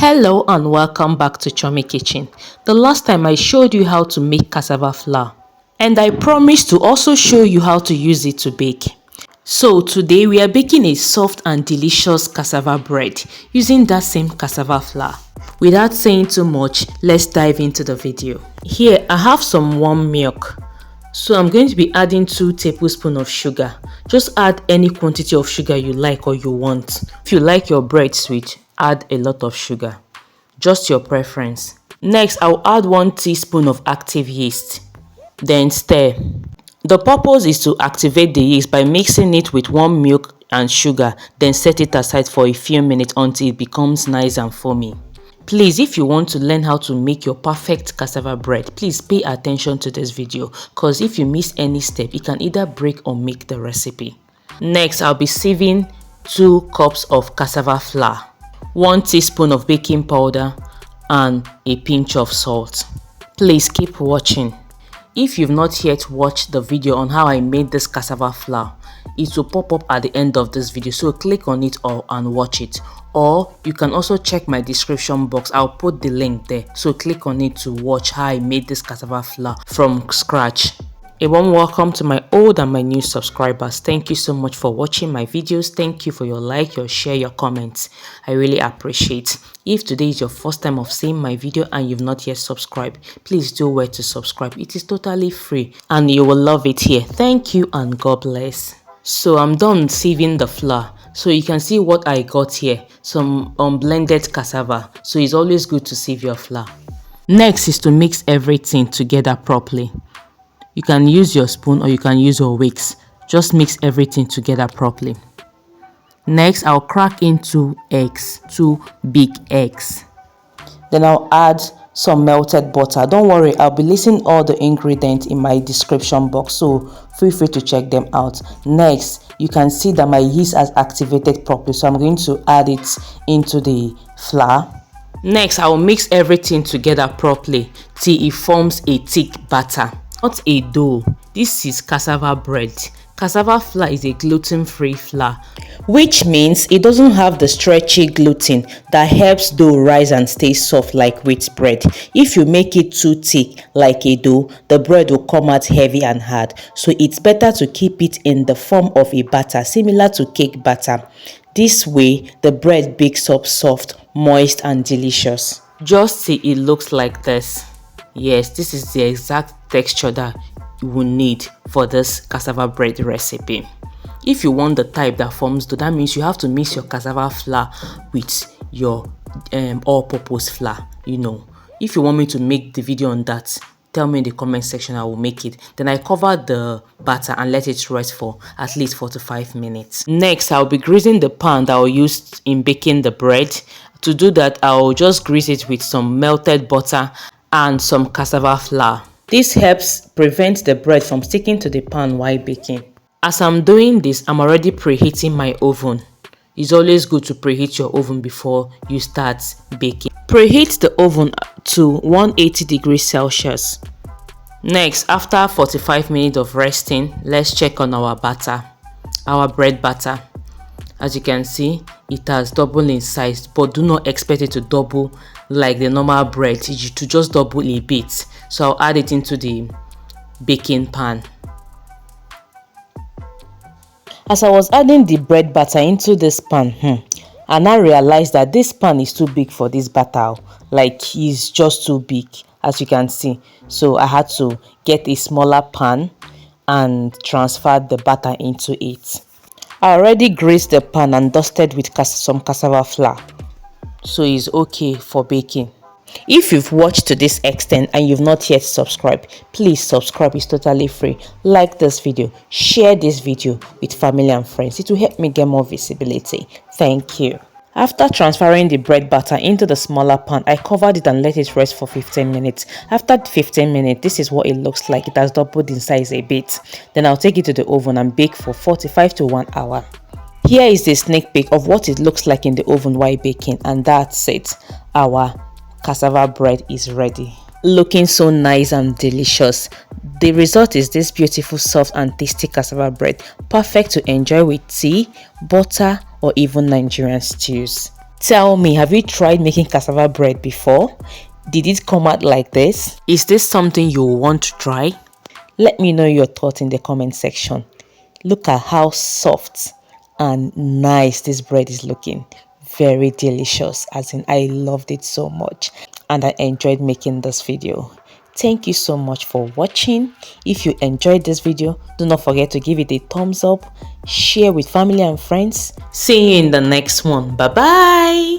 Hello and welcome back to Chummy Kitchen. The last time I showed you how to make cassava flour, and I promised to also show you how to use it to bake. So today we are baking a soft and delicious cassava bread using that same cassava flour. Without saying too much, let's dive into the video. Here I have some warm milk. So I'm going to be adding 2 tablespoons of sugar. Just add any quantity of sugar you like or you want. If you like your bread sweet, add a lot of sugar. Just your preference. Next, I'll add 1 teaspoon of active yeast. Then stir. The purpose is to activate the yeast by mixing it with warm milk and sugar, then set it aside for a few minutes until it becomes nice and foamy. Please, if you want to learn how to make your perfect cassava bread, please pay attention to this video, because if you miss any step, it can either break or make the recipe. Next, I'll be sieving 2 cups of cassava flour, 1 teaspoon of baking powder, and a pinch of salt. Please keep watching. If you've not yet watched the video on how I made this cassava flour, it will pop up at the end of this video, so click on it and watch it. Or you can also check my description box. I'll put the link there, so click on it to watch how I made this cassava flour from scratch. A warm welcome to my old and my new subscribers. Thank you so much for watching my videos. Thank you for your like, your share, your comments. I really appreciate. If today is your first time of seeing my video and you've not yet subscribed, please do where to subscribe. It is totally free and you will love it here. Thank you and God bless. So I'm done sieving the flour. So you can see what I got here, some unblended cassava. So it's always good to sieve your flour. Next is to mix everything together properly. You can use your spoon or you can use your wicks. Just mix everything together properly. Next, I'll crack in 2 eggs, 2 big eggs. Then I'll add some melted butter. Don't worry, I'll be listing all the ingredients in my description box, so feel free to check them out. Next, you can see that my yeast has activated properly, so I'm going to add it into the flour. Next, I will mix everything together properly till it forms a thick batter. Not a dough. This is cassava bread. Cassava flour is a gluten-free flour, which means it doesn't have the stretchy gluten that helps dough rise and stay soft like wheat bread. If you make it too thick like a dough, the bread will come out heavy and hard. So it's better to keep it in the form of a batter, similar to cake batter. This way, the bread bakes up soft, moist and delicious. Just see, it looks like this. Yes, this is the exact texture that you will need for this cassava bread recipe. If you want the type that forms dough, that means you have to mix your cassava flour with your all-purpose flour. If you want me to make the video on that, tell me in the comment section, I will make it. Then I cover the batter and let it rest for at least 4 to 5 minutes. Next, I'll be greasing the pan that I'll use in baking the bread. To do that, I'll just grease it with some melted butter and some cassava flour. This helps prevent the bread from sticking to the pan while baking. As I'm doing this, I'm already preheating my oven. It's always good to preheat your oven before you start baking. Preheat the oven to 180 degrees Celsius. Next, after 45 minutes of resting, let's check on our batter, our bread batter. As you can see, it has doubled in size, but do not expect it to double like the normal bread, to just double a bit. So I'll add it into the baking pan. As I was adding the bread batter into this pan, I now realized that this pan is too big for this batter. Like, it's just too big, as you can see. So I had to get a smaller pan and transfer the batter into it. I already greased the pan and dusted with some cassava flour, so it's okay for baking. If you've watched to this extent and you've not yet subscribed, please subscribe. It's totally free. Like this video, share this video with family and friends. It will help me get more visibility. Thank you. After transferring the bread batter into the smaller pan, I covered it and let it rest for 15 minutes. After 15 minutes, this is what it looks like. It has doubled in size a bit. Then I'll take it to the oven and bake for 45 to 1 hour. Here is the sneak peek of what it looks like in the oven while baking, and that's it. Our cassava bread is ready. Looking so nice and delicious. The result is this beautiful, soft and tasty cassava bread, perfect to enjoy with tea, butter or even Nigerian stews. Tell me, have you tried making cassava bread before? Did it come out like this? Is this something you want to try? Let me know your thoughts in the comment section. Look at how soft and nice this bread is looking. Very delicious, as in I loved it so much and I enjoyed making this video. Thank you so much for watching. If you enjoyed this video, do not forget to give it a thumbs up, share with family and friends. See you in the next one. Bye bye.